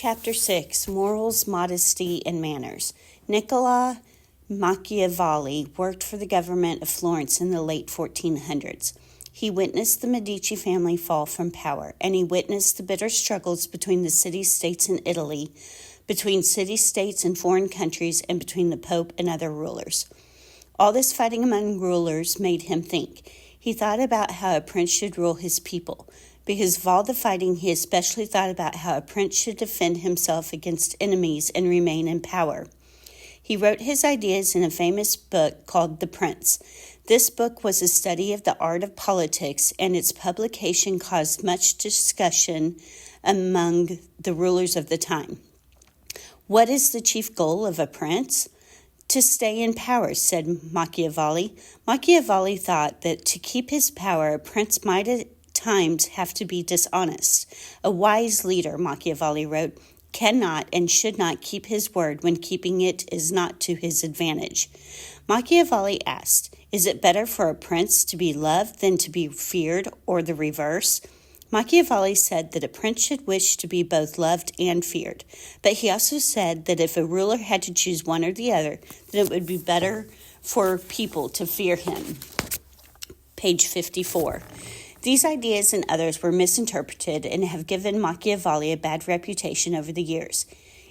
Chapter 6, Morals, Modesty, and Manners. Niccolo Machiavelli worked for the government of Florence in the late 1400s. He witnessed the Medici family fall from power, and he witnessed the bitter struggles between the city-states in Italy, between city-states and foreign countries, and between the Pope and other rulers. All this fighting among rulers made him think. He thought about how a prince should rule his people. Because of all the fighting, he especially thought about how a prince should defend himself against enemies and remain in power. He wrote his ideas in a famous book called The Prince. This book was a study of the art of politics, and its publication caused much discussion among the rulers of the time. What is the chief goal of a prince? To stay in power, said Machiavelli. Machiavelli thought that to keep his power, a prince might at times have to be dishonest. A wise leader, Machiavelli wrote, cannot and should not keep his word when keeping it is not to his advantage. Machiavelli asked, is it better for a prince to be loved than to be feared, or the reverse? Machiavelli said that a prince should wish to be both loved and feared. But he also said that if a ruler had to choose one or the other, then it would be better for people to fear him. Page 54. These ideas and others were misinterpreted and have given Machiavelli a bad reputation over the years.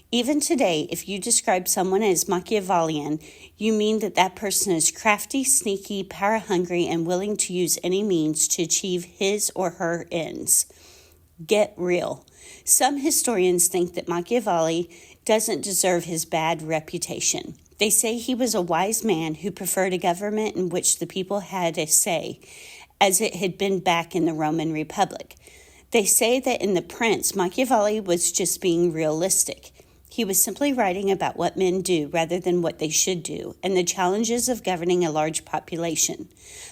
Even today, if you describe someone as Machiavellian, you mean that that person is crafty, sneaky, power-hungry, and willing to use any means to achieve his or her ends. Get real. Some historians think that Machiavelli doesn't deserve his bad reputation. They say he was a wise man who preferred a government in which the people had a say, as it had been back in the Roman Republic. They say that in The Prince, Machiavelli was just being realistic. He was simply writing about what men do rather than what they should do, and the challenges of governing a large population.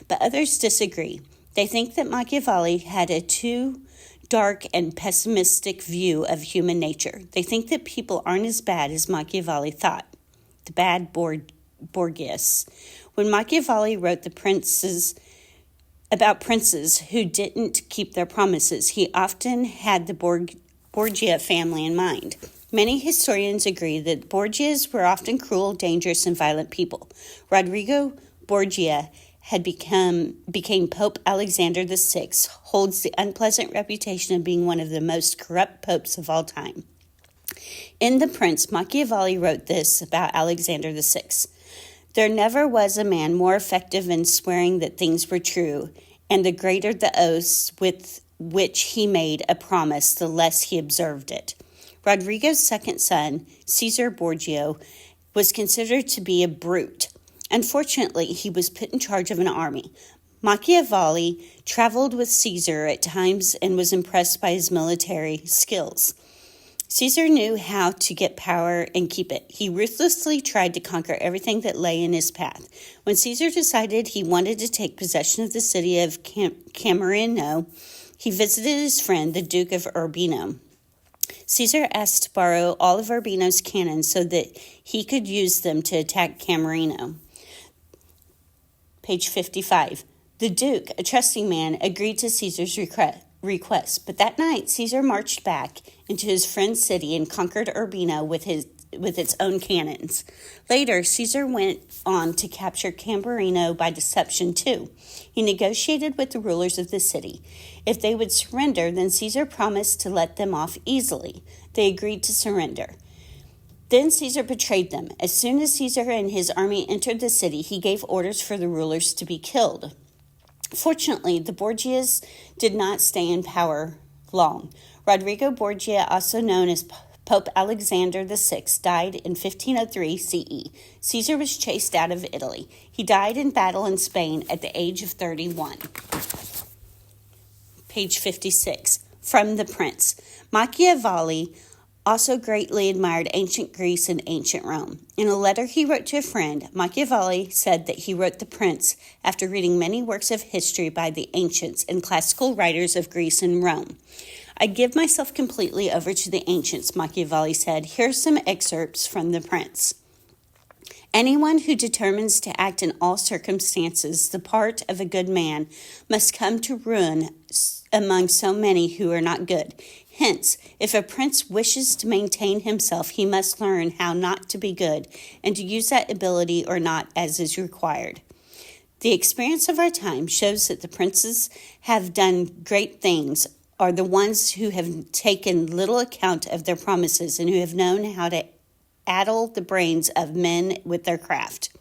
But others disagree. They think that Machiavelli had a too dark and pessimistic view of human nature. They think that people aren't as bad as Machiavelli thought. The bad Borgias. When Machiavelli wrote The Princes about princes who didn't keep their promises, he often had the Borgia family in mind. Many historians agree that Borgias were often cruel, dangerous, and violent people. Rodrigo Borgia became Pope Alexander VI, holds the unpleasant reputation of being one of the most corrupt popes of all time. In The Prince, Machiavelli wrote this about Alexander VI. There never was a man more effective in swearing that things were true, and the greater the oaths with which he made a promise, the less he observed it. Rodrigo's second son, Caesar Borgia, was considered to be a brute. Unfortunately, he was put in charge of an army. Machiavelli traveled with Caesar at times and was impressed by his military skills. Caesar knew how to get power and keep it. He ruthlessly tried to conquer everything that lay in his path. When Caesar decided he wanted to take possession of the city of Camerino, he visited his friend, the Duke of Urbino. Caesar asked to borrow all of Urbino's cannons so that he could use them to attack Camerino. Page 55. The Duke, a trusting man, agreed to Caesar's request, but that night Caesar marched back into his friend's city and conquered Urbino with its own cannons. Later, Caesar went on to capture Camerino by deception too. He negotiated with the rulers of the city. If they would surrender, then Caesar promised to let them off easily. They agreed to surrender. Then Caesar betrayed them. As soon as Caesar and his army entered the city, he gave orders for the rulers to be killed. Fortunately, the Borgias did not stay in power long. Rodrigo Borgia, also known as Pope Alexander VI, died in 1503 CE. Caesar was chased out of Italy. He died in battle in Spain at the age of 31. Page 56. From The Prince. Machiavelli also greatly admired ancient Greece and ancient Rome. In a letter he wrote to a friend, Machiavelli said that he wrote The Prince after reading many works of history by the ancients and classical writers of Greece and Rome. I give myself completely over to the ancients, Machiavelli said. Here are some excerpts from The Prince. Anyone who determines to act in all circumstances the part of a good man must come to ruin among so many who are not good. Hence, if a prince wishes to maintain himself, he must learn how not to be good and to use that ability or not as is required. The experience of our time shows that the princes have done great things are the ones who have taken little account of their promises and who have known how to addle the brains of men with their craft.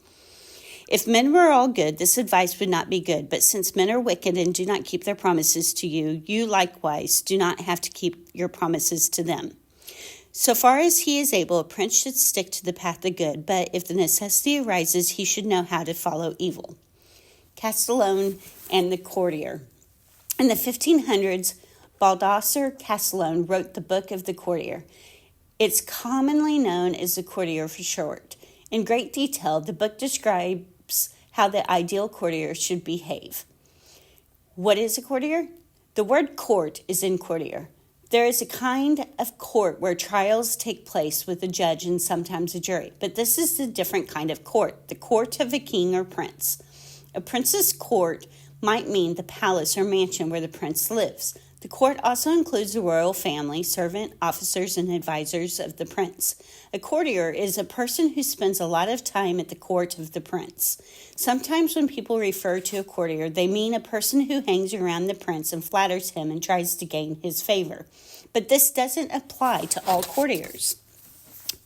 If men were all good, this advice would not be good. But since men are wicked and do not keep their promises to you, you likewise do not have to keep your promises to them. So far as he is able, a prince should stick to the path of good, but if the necessity arises, he should know how to follow evil. Castellone and the Courtier. In the 1500s, Baldassar Castellone wrote the Book of the Courtier. It's commonly known as the Courtier for short. In great detail, the book describes how the ideal courtier should behave. What is a courtier? The word court is in courtier. There is a kind of court where trials take place with a judge and sometimes a jury, but this is a different kind of court, the court of a king or prince. A prince's court might mean the palace or mansion where the prince lives. The court also includes the royal family, servant, officers, and advisors of the prince. A courtier is a person who spends a lot of time at the court of the prince. Sometimes when people refer to a courtier, they mean a person who hangs around the prince and flatters him and tries to gain his favor. But this doesn't apply to all courtiers.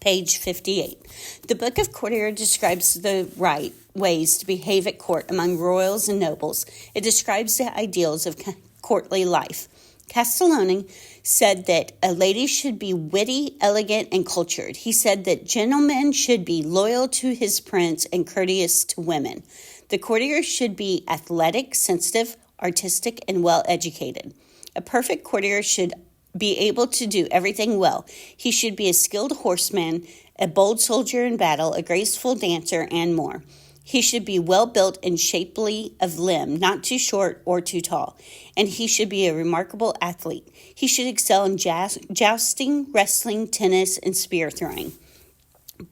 Page 58. The Book of Courtier describes the right ways to behave at court among royals and nobles. It describes the ideals of courtly life. Castellone said that a lady should be witty, elegant, and cultured. He said that gentlemen should be loyal to his prince and courteous to women. The courtier should be athletic, sensitive, artistic, and well-educated. A perfect courtier should be able to do everything well. He should be a skilled horseman, a bold soldier in battle, a graceful dancer, and more. He should be well-built and shapely of limb, not too short or too tall, and he should be a remarkable athlete. He should excel in jousting, wrestling, tennis, and spear throwing.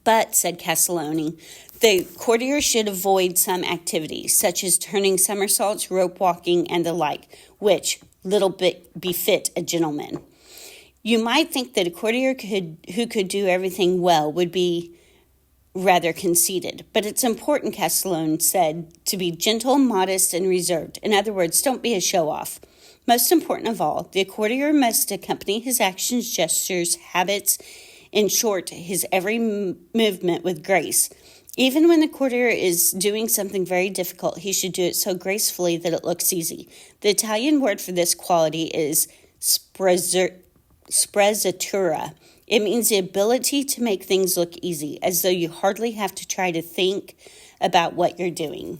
But, said Castellone, the courtier should avoid some activities, such as turning somersaults, rope walking, and the like, which little bit befit a gentleman. You might think that a courtier who could do everything well would be rather conceited, but it's important, Castellone said, to be gentle, modest, and reserved. In other words, don't be a show-off. Most important of all, the courtier must accompany his actions, gestures, habits, in short, his every movement with grace. Even when the courtier is doing something very difficult, he should do it so gracefully that it looks easy. The Italian word for this quality is sprezzatura. It means the ability to make things look easy, as though you hardly have to try to think about what you're doing.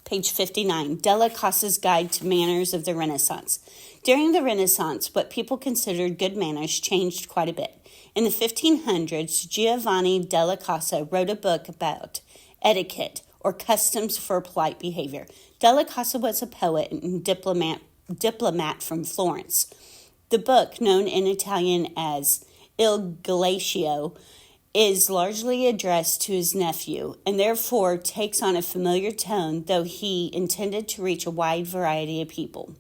Page 59, Della Casa's Guide to Manners of the Renaissance. During the Renaissance, what people considered good manners changed quite a bit. In the 1500s, Giovanni della Casa wrote a book about etiquette, or customs for polite behavior. Della Casa was a poet and diplomat from Florence. The book, known in Italian as Il Galateo, is largely addressed to his nephew and therefore takes on a familiar tone, though he intended to reach a wide variety of people.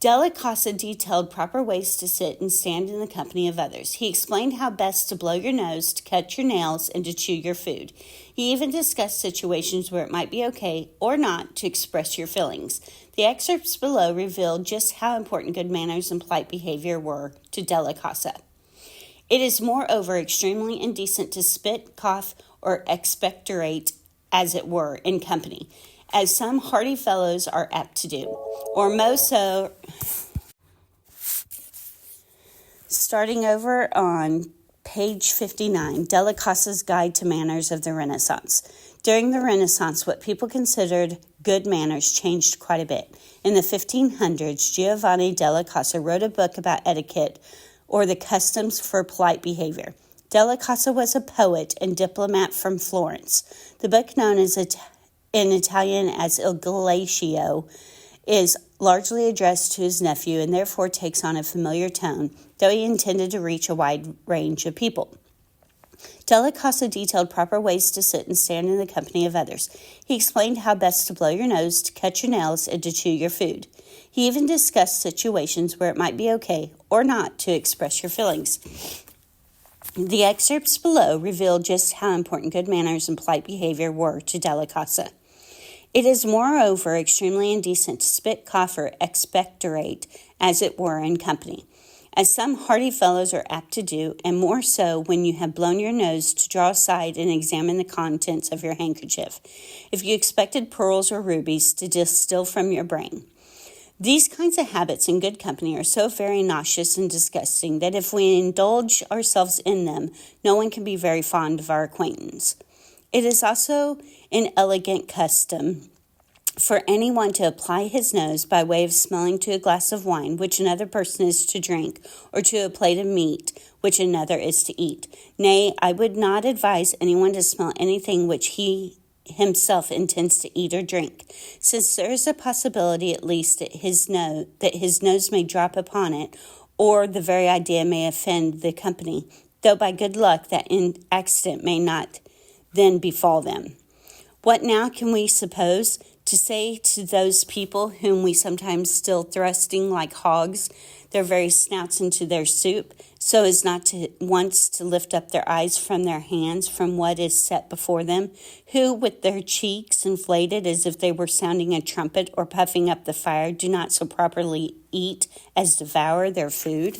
Della Casa detailed proper ways to sit and stand in the company of others. He explained how best to blow your nose, to cut your nails, and to chew your food. He even discussed situations where it might be okay or not to express your feelings. The excerpts below reveal just how important good manners and polite behavior were to Della Casa. It is moreover extremely indecent to spit, cough, or expectorate, as it were, in company, as some hearty fellows are apt to do, or most so. Starting over on page 59, Della Casa's Guide to Manners of the Renaissance. During the Renaissance, what people considered good manners changed quite a bit. In the 1500s, Giovanni della Casa wrote a book about etiquette, or the customs for polite behavior. Della Casa was a poet and diplomat from Florence. The book, known as in Italian as Il Galateo, is largely addressed to his nephew and therefore takes on a familiar tone, though he intended to reach a wide range of people. Della Casa detailed proper ways to sit and stand in the company of others. He explained how best to blow your nose, to cut your nails, and to chew your food. He even discussed situations where it might be okay or not to express your feelings. The excerpts below reveal just how important good manners and polite behavior were to Della Casa. It is moreover extremely indecent to spit, cough, or expectorate, as it were, in company, as some hardy fellows are apt to do, and more so when you have blown your nose, to draw aside and examine the contents of your handkerchief, if you expected pearls or rubies to distill from your brain. These kinds of habits in good company are so very nauseous and disgusting that if we indulge ourselves in them, no one can be very fond of our acquaintance. It is also an elegant custom for anyone to apply his nose by way of smelling to a glass of wine, which another person is to drink, or to a plate of meat, which another is to eat. Nay, I would not advise anyone to smell anything which he himself intends to eat or drink, since there is a possibility at least that his nose may drop upon it, or the very idea may offend the company, though by good luck that accident may not then befall them. What now can we suppose to say to those people whom we sometimes still thrusting like hogs their very snouts into their soup, so as not to once to lift up their eyes from their hands from what is set before them, who, with their cheeks inflated as if they were sounding a trumpet or puffing up the fire, do not so properly eat as devour their food?